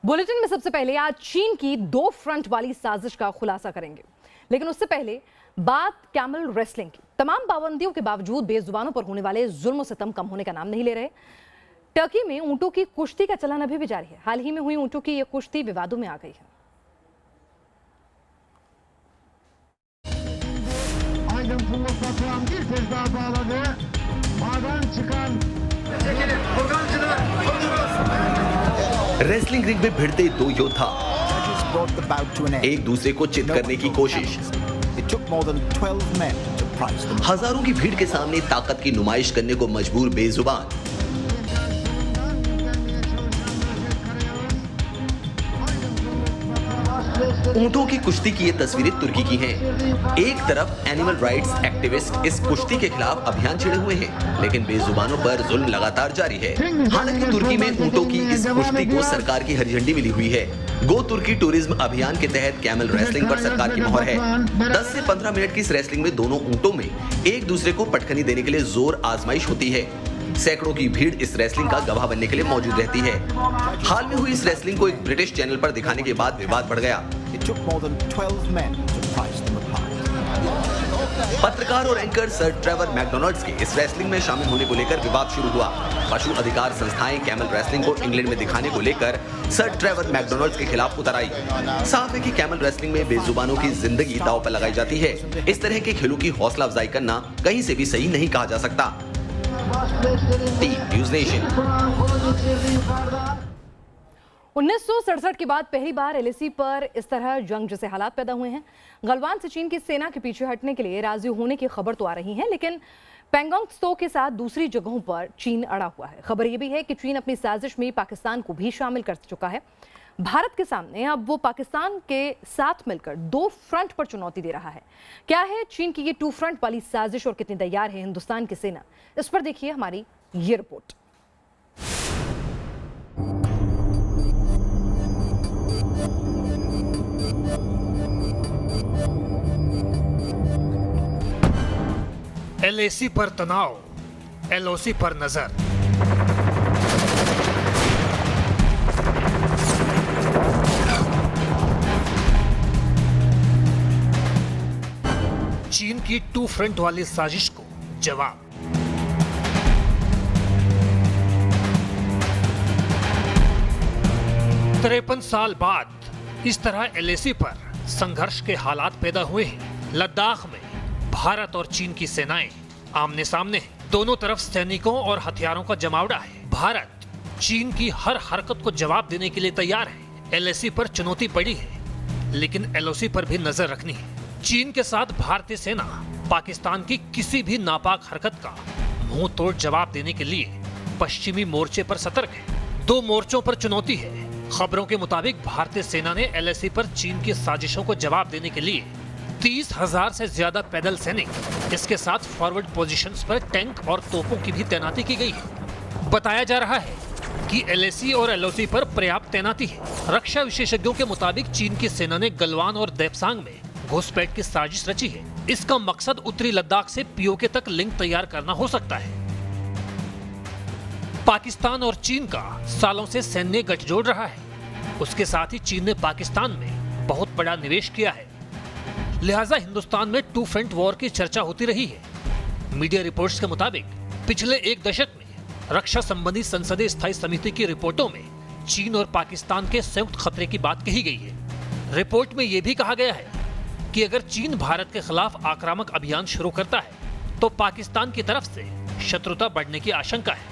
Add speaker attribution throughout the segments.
Speaker 1: Bulletin में सबसे पहले आज चीन की 2 फ्रंट वाली साजिश का खुलासा करेंगे, लेकिन उससे पहले बात कैमल रेसलिंग की। तमाम पाबंदियों के बावजूद बेजुबानों पर होने वाले जुल्म सितम कम होने का नाम नहीं ले रहे। टर्की में ऊंटों की कुश्ती का चलन अभी भी जारी है। हाल ही में हुई ऊंटों की यह कुश्ती विवादों में आ गई है।
Speaker 2: रेसलिंग रिंग में भिड़ते 2 योद्धा, एक दूसरे को चित करने की कोशिश। हजारों की भीड़ के सामने ताकत की नुमाइश करने को मजबूर बेजुबान। ऊंटों की कुश्ती की ये तस्वीरें तुर्की की हैं। एक तरफ एनिमल राइट्स एक्टिविस्ट इस कुश्ती के खिलाफ अभियान छिड़े हुए हैं, लेकिन बेजुबानों पर जुल्म लगातार जारी है। हालांकि तुर्की में ऊंटों की इस कुश्ती को सरकार की हरी झंडी मिली हुई है। गो तुर्की टूरिज्म अभियान के तहत कैमल रेसलिंग पर सरकार की मोहर है। 10 से 15 मिनट की इस रेसलिंग में दोनों ऊंटों में एक दूसरे को पटखनी देने के लिए जोर आजमाइश होती है। सैकड़ों की भीड़ इस रेसलिंग का गवाह बनने के लिए मौजूद रहती है। हाल में हुई इस रेसलिंग को एक ब्रिटिश चैनल पर दिखाने के बाद विवाद बढ़ गया। पत्रकार और एंकर सर ट्रेवर मैकडोनाल्ड्स के इस रेसलिंग में शामिल होने को लेकर विवाद शुरू हुआ। पशु अधिकार संस्थाएं कैमल रेसलिंग को इंग्लैंड में दिखाने को लेकर सर ट्रेवर मैकडोनाल्ड्स के खिलाफ उतर आई। साफ है कि कैमल रेसलिंग में बेजुबानों की जिंदगी दांव पर लगाई जाती है। इस तरह के खेलों की हौसला अफजाई करना कहीं से भी सही नहीं कहा जा सकता। News nation.
Speaker 1: 1967 के बाद पहली बार एलएसी पर इस तरह जंग जैसे हालात पैदा हुए हैं। गलवान से चीन की सेना के पीछे हटने के लिए राजी होने की खबर तो आ रही है, लेकिन पेंगोंग त्सो के साथ दूसरी जगहों पर चीन अड़ा हुआ है। खबर यह भी है कि चीन अपनी साजिश में पाकिस्तान को भी शामिल कर चुका है। भारत के सामने अब वो पाकिस्तान के साथ मिलकर 2 फ्रंट पर चुनौती दे रहा है। क्या है चीन की ये 2 फ्रंट वाली साजिश और कितनी तैयार है हिंदुस्तान की सेना, इस पर देखिए हमारी ये रिपोर्ट।
Speaker 3: एलएसी पर तनाव, एलओसी पर नजर। चीन की 2 फ्रंट वाली साजिश को जवाब। तिरपन साल बाद इस तरह एलएसी पर संघर्ष के हालात पैदा हुए हैं। लद्दाख में भारत और चीन की सेनाएं आमने सामने हैं। दोनों तरफ सैनिकों और हथियारों का जमावड़ा है। भारत चीन की हर हरकत को जवाब देने के लिए तैयार है। एलएसी पर चुनौती पड़ी है, लेकिन एलओसी पर भी नजर रखनी है। चीन के साथ भारतीय सेना पाकिस्तान की किसी भी नापाक हरकत का मुंह तोड़ जवाब देने के लिए पश्चिमी मोर्चे पर सतर्क है। 2 मोर्चों पर चुनौती है। खबरों के मुताबिक भारतीय सेना ने एलएसी पर चीन की साजिशों को जवाब देने के लिए 30,000 से ज्यादा पैदल सैनिक, इसके साथ फॉरवर्ड पोजीशंस पर टैंक और तोपों की भी तैनाती की गई है। बताया जा रहा है कि एलएसी और एलओसी पर पर्याप्त तैनाती है। रक्षा विशेषज्ञों के मुताबिक चीन की सेना ने गलवान और देपसांग में घुसपैठ की साजिश रची है। इसका मकसद उत्तरी लद्दाख से पीओके तक लिंक तैयार करना हो सकता है। पाकिस्तान और चीन का सालों से सैन्य गठजोड़ रहा है। उसके साथ ही चीन ने पाकिस्तान में बहुत बड़ा निवेश किया है, लिहाजा हिंदुस्तान में 2 फ्रंट वॉर की चर्चा होती रही है। मीडिया रिपोर्ट्स के मुताबिक पिछले 1 दशक में रक्षा संबंधी संसदीय स्थायी समिति की रिपोर्टों में चीन और पाकिस्तान के संयुक्त खतरे की बात कही गई है। रिपोर्ट में यह भी कहा गया है कि अगर चीन भारत के खिलाफ आक्रामक अभियान शुरू करता है तो पाकिस्तान की तरफ से शत्रुता बढ़ने की आशंका है।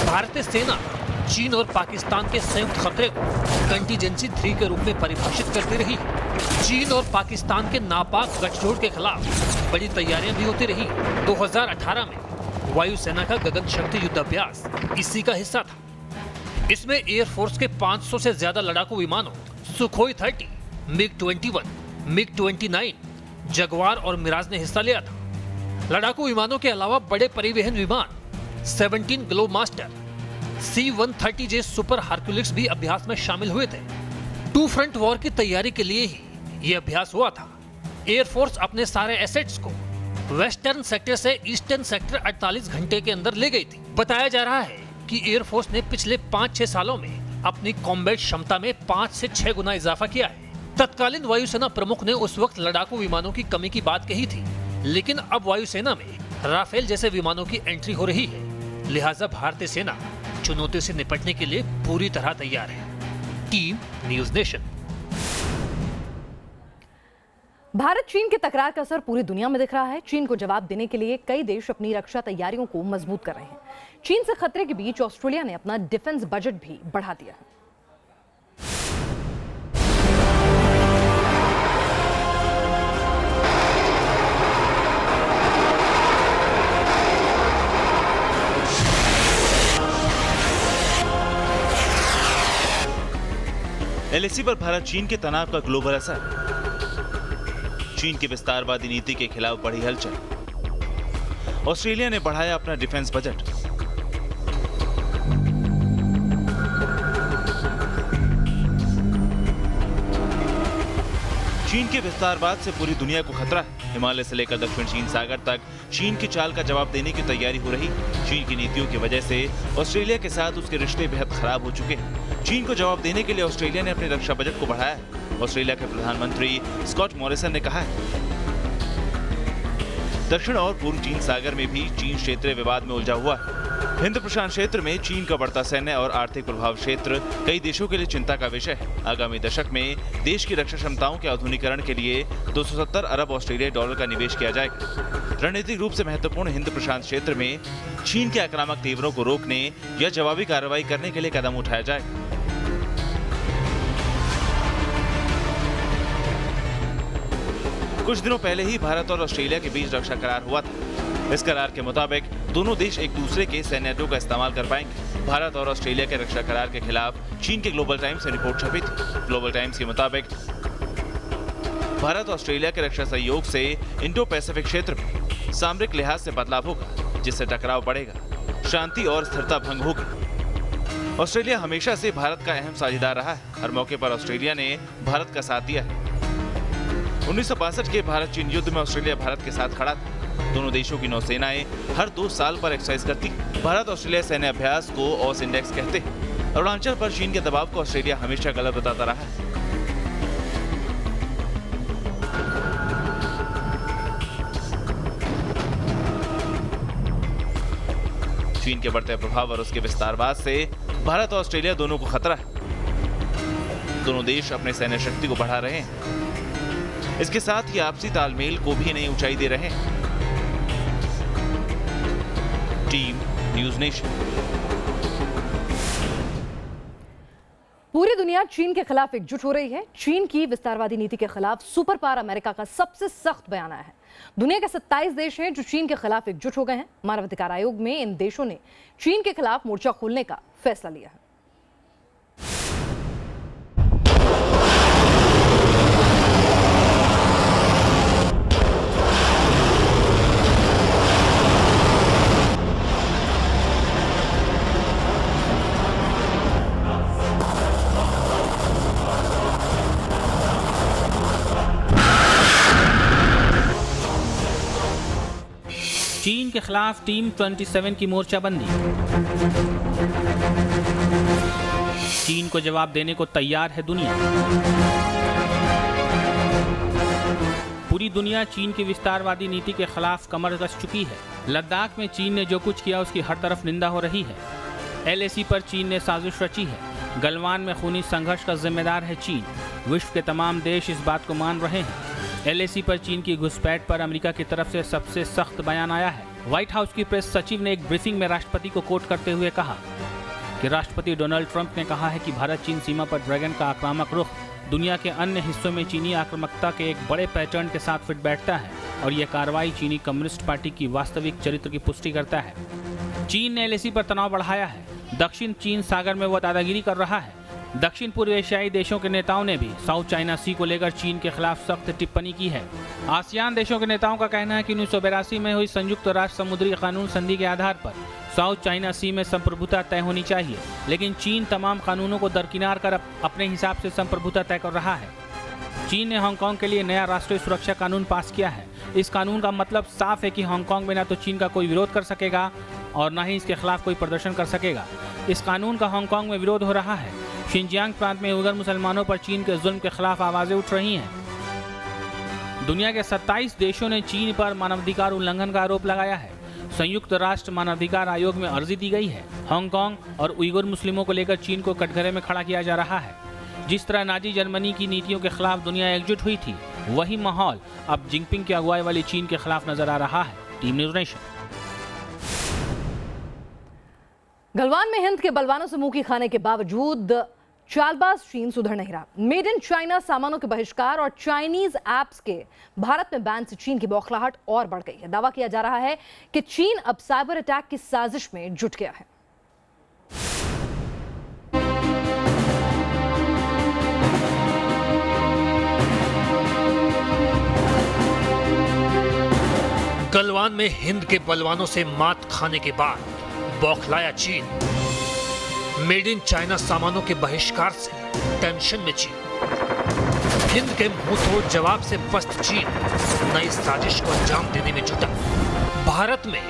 Speaker 3: भारतीय सेना चीन और पाकिस्तान के संयुक्त खतरे को कंटीजेंसी 3 के रूप में परिभाषित करती रही है। चीन और पाकिस्तान के नापाक गठजोड़ के खिलाफ बड़ी तैयारियां भी होती रही। 2018 में वायुसेना का गगन शक्ति युद्ध अभ्यास इसी का हिस्सा था। इसमें एयरफोर्स के 500 से ज्यादा लड़ाकू विमानों सुखोई 30, मिग-21, मिग-29, जगुआर और मिराज ने हिस्सा लिया था। लड़ाकू विमानों के अलावा बड़े परिवहन विमान 17 ग्लोबमास्टर, C-130J सुपर हार्क्यूलिस भी अभ्यास में शामिल हुए थे। 2 फ्रंट वॉर की तैयारी के लिए ही यह अभ्यास हुआ था। एयरफोर्स अपने सारे एसेट्स को वेस्टर्न सेक्टर से ईस्टर्न सेक्टर 48 घंटे के अंदर ले गई थी। बताया जा रहा है कि एयरफोर्स ने पिछले 5-6 सालों में अपनी कॉम्बैट क्षमता में 5 से 6 गुना इजाफा किया है। तत्कालीन वायुसेना प्रमुख ने उस वक्त लड़ाकू विमानों की कमी की बात कही थी, लेकिन अब वायुसेना में राफेल जैसे विमानों की एंट्री हो रही है। लिहाजा भारतीय सेना चुनौती से निपटने के लिए पूरी तरह तैयार है। Team news nation.
Speaker 1: भारत चीन की तकरार का असर पूरी दुनिया में दिख रहा है। चीन को जवाब देने के लिए कई देश अपनी रक्षा तैयारियों को मजबूत कर रहे हैं। चीन से खतरे के बीच ऑस्ट्रेलिया ने अपना डिफेंस बजट भी बढ़ा दिया है।
Speaker 4: एलएसी पर भारत चीन के तनाव का ग्लोबल असर। चीन की विस्तारवादी नीति के खिलाफ बढ़ी हलचल। ऑस्ट्रेलिया ने बढ़ाया अपना डिफेंस बजट। चीन के विस्तारवाद से पूरी दुनिया को खतरा है। हिमालय से लेकर दक्षिण चीन सागर तक चीन की चाल का जवाब देने की तैयारी हो रही। चीन की नीतियों की वजह से ऑस्ट्रेलिया के साथ उसके रिश्ते बेहद खराब हो चुके हैं। चीन को जवाब देने के लिए ऑस्ट्रेलिया ने अपने रक्षा बजट को बढ़ाया है। ऑस्ट्रेलिया के प्रधानमंत्री स्कॉट मॉरिसन ने कहा है, दक्षिण और पूर्व चीन सागर में भी चीन क्षेत्रीय विवाद में उलझा हुआ है। हिंद प्रशांत क्षेत्र में चीन का बढ़ता सैन्य और आर्थिक प्रभाव क्षेत्र कई देशों के लिए चिंता का विषय है। आगामी दशक में देश की रक्षा क्षमताओं के आधुनिकीकरण के लिए 270 अरब ऑस्ट्रेलियाई डॉलर का निवेश किया जाएगा। रणनीतिक रूप से महत्वपूर्ण हिंद प्रशांत क्षेत्र में चीन के आक्रामक तीव्रों को रोकने या जवाबी कार्रवाई करने के लिए कदम उठाया जाएगा। कुछ दिनों पहले ही भारत और ऑस्ट्रेलिया के बीच रक्षा करार हुआ था। इस करार के मुताबिक दोनों देश एक दूसरे के सैन्य अड्डों का इस्तेमाल कर पाएंगे। भारत और ऑस्ट्रेलिया के रक्षा करार के खिलाफ चीन के ग्लोबल टाइम्स से रिपोर्ट छपी थी। ग्लोबल टाइम्स के मुताबिक भारत ऑस्ट्रेलिया के रक्षा सहयोग से इंडो पैसिफिक क्षेत्र में सामरिक लिहाज से बदलाव होगा, जिससे टकराव बढ़ेगा, शांति और स्थिरता भंग होगी। ऑस्ट्रेलिया हमेशा से भारत का अहम साझेदार रहा है। हर मौके पर ऑस्ट्रेलिया ने भारत का साथ दिया है। 1962 के भारत चीन युद्ध में ऑस्ट्रेलिया भारत के साथ खड़ा था। दोनों देशों की नौसेनाएं हर 2 साल पर एक्सरसाइज करती। भारत ऑस्ट्रेलिया सैन्य अभ्यास को ऑस इंडेक्स कहते हैं। अरुणाचल पर चीन के दबाव को ऑस्ट्रेलिया हमेशा गलत बताता रहा है। चीन के बढ़ते प्रभाव और उसके विस्तारवाद से भारत और ऑस्ट्रेलिया दोनों को खतरा है। दोनों देश अपने सैन्य शक्ति को बढ़ा रहे हैं। इसके साथ ही आपसी तालमेल को भी नई ऊंचाई दे रहे हैं। Team news nation.
Speaker 1: पूरी दुनिया चीन के खिलाफ एकजुट हो रही है। चीन की विस्तारवादी नीति के खिलाफ सुपर पावर अमेरिका का सबसे सख्त बयान आया है। दुनिया के 27 देश हैं जो चीन के खिलाफ एकजुट हो गए हैं। मानवाधिकार आयोग में इन देशों ने चीन के खिलाफ मोर्चा खोलने का फैसला लिया है।
Speaker 5: चीन के खिलाफ टीम 27 की मोर्चाबंदी। चीन को जवाब देने को तैयार है दुनिया। पूरी दुनिया चीन की विस्तारवादी नीति के खिलाफ कमर कस चुकी है। लद्दाख में चीन ने जो कुछ किया उसकी हर तरफ निंदा हो रही है। एलएसी पर चीन ने साजिश रची है। गलवान में खूनी संघर्ष का जिम्मेदार है चीन। विश्व के तमाम देश इस बात को मान रहे हैं। एलएसी पर चीन की घुसपैठ पर अमेरिका की तरफ से सबसे सख्त बयान आया है। व्हाइट हाउस की प्रेस सचिव ने एक ब्रीफिंग में राष्ट्रपति को कोट करते हुए कहा कि राष्ट्रपति डोनाल्ड ट्रंप ने कहा है कि भारत चीन सीमा पर ड्रैगन का आक्रामक रुख दुनिया के अन्य हिस्सों में चीनी आक्रामकता के एक बड़े पैटर्न के साथ फिट बैठता है और यह कार्रवाई चीनी कम्युनिस्ट पार्टी की वास्तविक चरित्र की पुष्टि करता है। चीन ने एलएसी पर तनाव बढ़ाया है। दक्षिण चीन सागर में वह दादागिरी कर रहा है। दक्षिण पूर्व एशियाई देशों के नेताओं ने भी साउथ चाइना सी को लेकर चीन के खिलाफ सख्त टिप्पणी की है। आसियान देशों के नेताओं का कहना है कि 1982 में हुई संयुक्त राष्ट्र समुद्री कानून संधि के आधार पर साउथ चाइना सी में संप्रभुता तय होनी चाहिए, लेकिन चीन तमाम कानूनों को दरकिनार कर अपने हिसाब से संप्रभुता तय कर रहा है। चीन ने हांगकांग के लिए नया राष्ट्रीय सुरक्षा कानून पास किया है। इस कानून का मतलब साफ है कि हांगकांग में न तो चीन का कोई विरोध कर सकेगा और न ही इसके खिलाफ कोई प्रदर्शन कर सकेगा। इस कानून का हांगकांग में विरोध हो रहा है। शिनजियांग प्रांत में उइगर मुसलमानों पर चीन के जुल्म के खिलाफ आवाजें उठ रही हैं। दुनिया के 27 देशों ने चीन पर मानवाधिकार उल्लंघन का आरोप लगाया है। संयुक्त राष्ट्र मानवाधिकार आयोग में अर्जी दी गई है। हांगकांग और उइगर मुस्लिमों को लेकर चीन को कटघरे में खड़ा किया जा रहा है। जिस तरह नाजी जर्मनी की नीतियों के खिलाफ दुनिया एकजुट हुई थी, वही माहौल अब जिनपिंग की अगुवाई वाली चीन के खिलाफ नजर आ रहा है। Team news nation.
Speaker 1: गलवान में हिंद के बलवानों से मुंह की खाने के बावजूद चालबाज चीन सुधर नहीं रहा। मेड इन चाइना सामानों के बहिष्कार और चाइनीज ऐप्स के भारत में बैन से चीन की बौखलाहट और बढ़ गई है। दावा किया जा रहा है कि चीन अब साइबर अटैक की साजिश में जुट गया है।
Speaker 3: गलवान में हिंद के बलवानों से मात खाने के बाद बौखलाया चीन। मेड इन चाइना सामानों के बहिष्कार से टेंशन में चीन। हिंद के मुंहतोड़ जवाब से पस्त चीन नई साजिश को अंजाम देने में जुटा। भारत में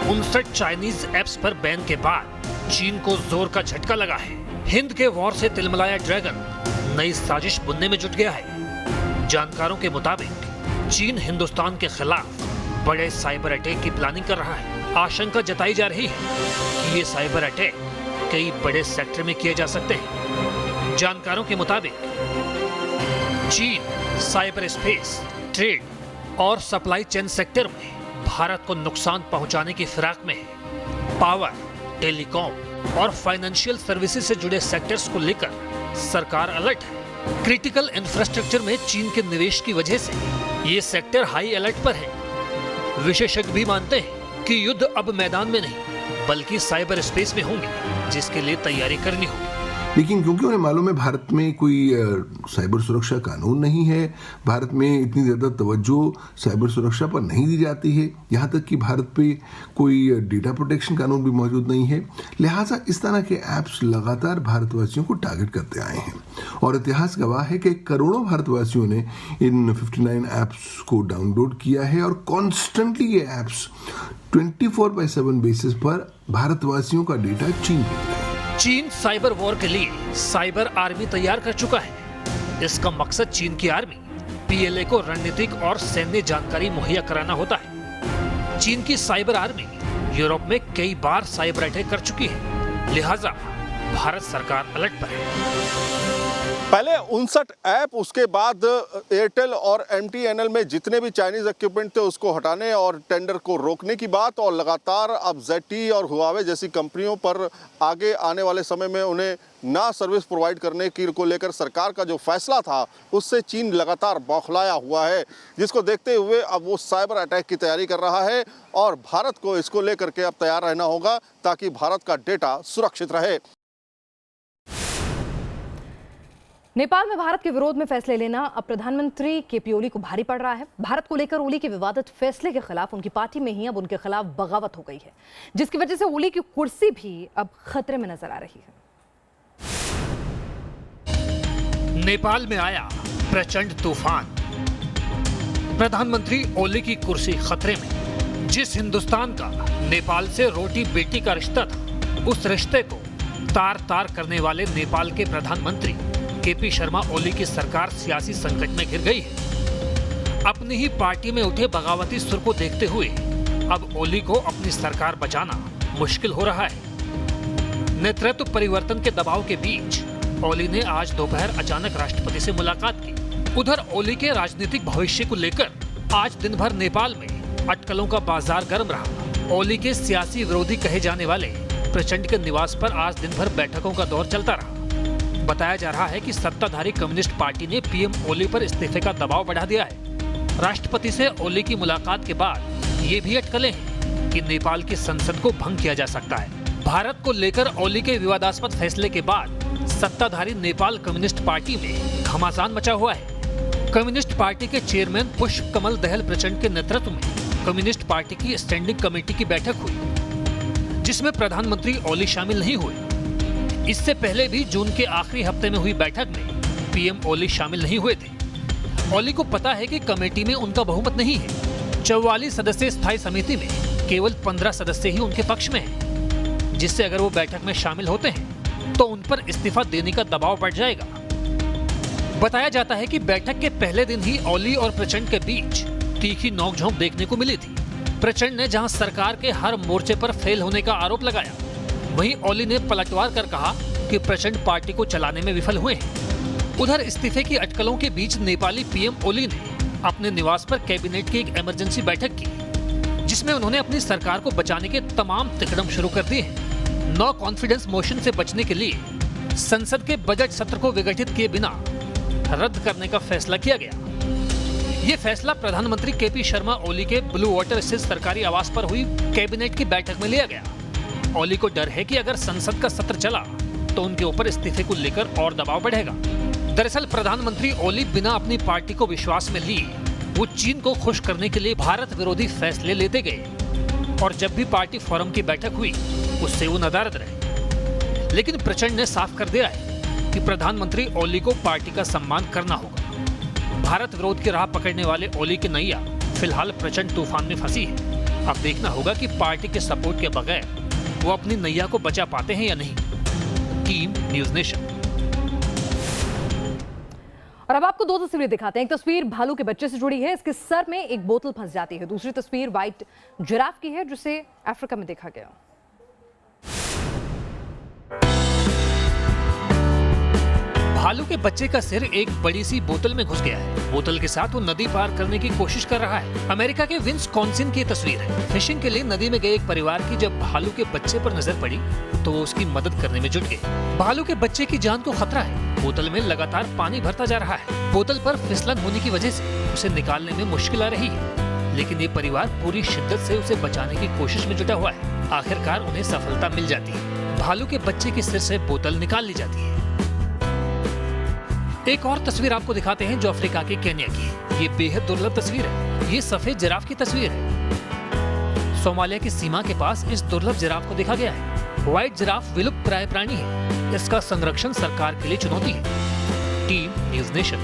Speaker 3: 59 चाइनीज ऐप्स पर बैन के बाद चीन को जोर का झटका लगा है। हिंद के वॉर से तिलमिलाया ड्रैगन नई साजिश बुनने में जुट गया है। जानकारों के मुताबिक चीन हिंदुस्तान के खिलाफ बड़े साइबर अटैक की प्लानिंग कर रहा है। आशंका जताई जा रही है कि ये साइबर अटैक कई बड़े सेक्टर में किए जा सकते हैं। जानकारों के मुताबिक चीन साइबर स्पेस, ट्रेड और सप्लाई चेन सेक्टर में भारत को नुकसान पहुंचाने की फिराक में है। पावर, टेलीकॉम और फाइनेंशियल सर्विसेज से जुड़े सेक्टर्स को लेकर सरकार अलर्ट है। क्रिटिकल इंफ्रास्ट्रक्चर में चीन के निवेश की वजह से ये सेक्टर हाई अलर्ट पर है। विशेषज्ञ भी मानते हैं कि युद्ध अब मैदान में नहीं बल्कि साइबर स्पेस में होंगे, जिसके लिए तैयारी करनी होगी।
Speaker 6: लेकिन क्योंकि उन्हें मालूम है भारत में कोई साइबर सुरक्षा कानून नहीं है, भारत में इतनी ज़्यादा तवज्जो साइबर सुरक्षा पर नहीं दी जाती है, यहाँ तक कि भारत पे कोई डेटा प्रोटेक्शन कानून भी मौजूद नहीं है, लिहाजा इस तरह के ऐप्स लगातार भारतवासियों को टारगेट करते आए हैं। और इतिहास गवाह है कि करोड़ों भारतवासियों ने इन 59 ऐप्स को डाउनलोड किया है और कॉन्स्टेंटली ये ऐप्स 24/7 बेसिस पर भारतवासियों का डेटा चीन भेज रहे हैं।
Speaker 3: चीन साइबर वॉर के लिए साइबर आर्मी तैयार कर चुका है। इसका मकसद चीन की आर्मी पीएलए को रणनीतिक और सैन्य जानकारी मुहैया कराना होता है। चीन की साइबर आर्मी यूरोप में कई बार साइबर अटैक कर चुकी है, लिहाजा भारत सरकार अलर्ट पर है।
Speaker 7: पहले 59 ऐप, उसके बाद एयरटेल और एमटीएनएल में जितने भी चाइनीज इक्विपमेंट थे उसको हटाने और टेंडर को रोकने की बात, और लगातार अब ZTE और हुआवे जैसी कंपनियों पर आगे आने वाले समय में उन्हें ना सर्विस प्रोवाइड करने की को लेकर सरकार का जो फैसला था उससे चीन लगातार बौखलाया हुआ है, जिसको देखते हुए अब वो साइबर अटैक की तैयारी कर रहा है और भारत को इसको लेकर के अब तैयार रहना होगा ताकि भारत का डेटा सुरक्षित रहे।
Speaker 1: नेपाल में भारत के विरोध में फैसले लेना अब प्रधानमंत्री केपी ओली को भारी पड़ रहा है। भारत को लेकर ओली के विवादित फैसले के खिलाफ उनकी पार्टी में ही अब उनके खिलाफ बगावत हो गई है, जिसकी वजह से ओली की कुर्सी भी अब खतरे में नजर आ रही है।
Speaker 3: नेपाल में आया प्रचंड तूफान, प्रधानमंत्री ओली की कुर्सी खतरे में। जिस हिंदुस्तान का नेपाल से रोटी बेटी का रिश्ता था, उस रिश्ते को तार तार करने वाले नेपाल के प्रधानमंत्री केपी शर्मा ओली की सरकार सियासी संकट में घिर गई है। अपनी ही पार्टी में उठे बगावती सुर को देखते हुए अब ओली को अपनी सरकार बचाना मुश्किल हो रहा है। नेतृत्व परिवर्तन के दबाव के बीच ओली ने आज दोपहर अचानक राष्ट्रपति से मुलाकात की। उधर ओली के राजनीतिक भविष्य को लेकर आज दिन भर नेपाल में अटकलों का बाजार गर्म रहा। ओली के सियासी विरोधी कहे जाने वाले प्रचंड के निवास पर आज दिन भर बैठकों का दौर चलता रहा। बताया जा रहा है कि सत्ताधारी कम्युनिस्ट पार्टी ने पीएम ओली पर इस्तीफे का दबाव बढ़ा दिया है। राष्ट्रपति से ओली की मुलाकात के बाद ये भी अटकलें हैं कि नेपाल की संसद को भंग किया जा सकता है। भारत को लेकर ओली के विवादास्पद फैसले के बाद सत्ताधारी नेपाल कम्युनिस्ट पार्टी में घमासान मचा हुआ है। कम्युनिस्ट पार्टी के चेयरमैन पुष्प कमल दहल प्रचंड के नेतृत्व में कम्युनिस्ट पार्टी की स्टैंडिंग कमेटी की बैठक हुई, जिसमें प्रधानमंत्री ओली शामिल नहीं हुए। इससे पहले भी जून के आखिरी हफ्ते में हुई बैठक में पीएम ओली शामिल नहीं हुए थे। ओली को पता है कि कमेटी में उनका बहुमत नहीं है। 44 सदस्यीय स्थायी समिति में केवल 15 सदस्य ही उनके पक्ष में हैं, जिससे अगर वो बैठक में शामिल होते हैं तो उन पर इस्तीफा देने का दबाव बढ़ जाएगा। बताया जाता है कि बैठक के पहले दिन ही ओली और प्रचंड के बीच तीखी नोकझोंक देखने को मिली थी। प्रचंड ने जहां सरकार के हर मोर्चे पर फेल होने का आरोप लगाया, वहीं ओली ने पलटवार कर कहा कि प्रचंड पार्टी को चलाने में विफल हुए हैं। उधर इस्तीफे की अटकलों के बीच नेपाली पीएम ओली ने अपने निवास पर कैबिनेट की एक इमरजेंसी बैठक की, जिसमें उन्होंने अपनी सरकार को बचाने के तमाम तिकड़म शुरू कर दिए हैं। नो कॉन्फिडेंस मोशन से बचने के लिए संसद के बजट सत्र को विघटित किए बिना रद्द करने का फैसला किया गया। ये फैसला प्रधानमंत्री केपी शर्मा ओली के ब्लू वाटर स्थित सरकारी आवास पर हुई कैबिनेट की बैठक में लिया गया। ओली को डर है कि अगर संसद का सत्र चला तो उनके ऊपर इस्तीफे को लेकर और दबाव बढ़ेगा। दरअसल प्रधानमंत्री ओली बिना अपनी पार्टी को विश्वास में लिए वो चीन को खुश करने के लिए भारत विरोधी फैसले लेते गए और जब भी पार्टी फोरम की बैठक हुई उससे वो नदारद रहे। लेकिन प्रचंड ने साफ कर दिया है कि प्रधानमंत्री ओली को पार्टी का सम्मान करना होगा। भारत विरोध की राह पकड़ने वाले ओली की नैया फिलहाल प्रचंड तूफान में फंसी है। अब देखना होगा कि पार्टी के सपोर्ट के बगैर वो अपनी नैया को बचा पाते हैं या नहीं। Team news nation.
Speaker 1: और अब आपको दो तस्वीरें दिखाते हैं। एक तस्वीर भालू के बच्चे से जुड़ी है, इसके सर में एक बोतल फंस जाती है। दूसरी तस्वीर व्हाइट जिराफ की है जिसे अफ्रीका में देखा गया।
Speaker 3: भालू के बच्चे का सिर एक बड़ी सी बोतल में घुस गया है। बोतल के साथ वो नदी पार करने की कोशिश कर रहा है। अमेरिका के विस्कॉन्सिन की तस्वीर है। फिशिंग के लिए नदी में गए एक परिवार की जब भालू के बच्चे पर नजर पड़ी तो वो उसकी मदद करने में जुट गए। भालू के बच्चे की जान को खतरा है। बोतल में लगातार पानी भरता जा रहा है। बोतल पर फिसलन होने की वजह से उसे निकालने में मुश्किल आ रही है, लेकिन ये परिवार पूरी शिद्दत से उसे बचाने की कोशिश में जुटा हुआ है। आखिरकार उन्हें सफलता मिल जाती है। भालू के बच्चे के सिर से बोतल निकाल ली जाती है। एक और तस्वीर आपको दिखाते हैं जो अफ्रीका के केन्या की है। ये बेहद दुर्लभ तस्वीर है। ये सफेद जिराफ की तस्वीर है। सोमालिया की सीमा के पास इस दुर्लभ जिराफ को देखा गया है। व्हाइट जिराफ विलुप्त प्राय प्राणी है। इसका संरक्षण सरकार के लिए चुनौती है। Team news nation.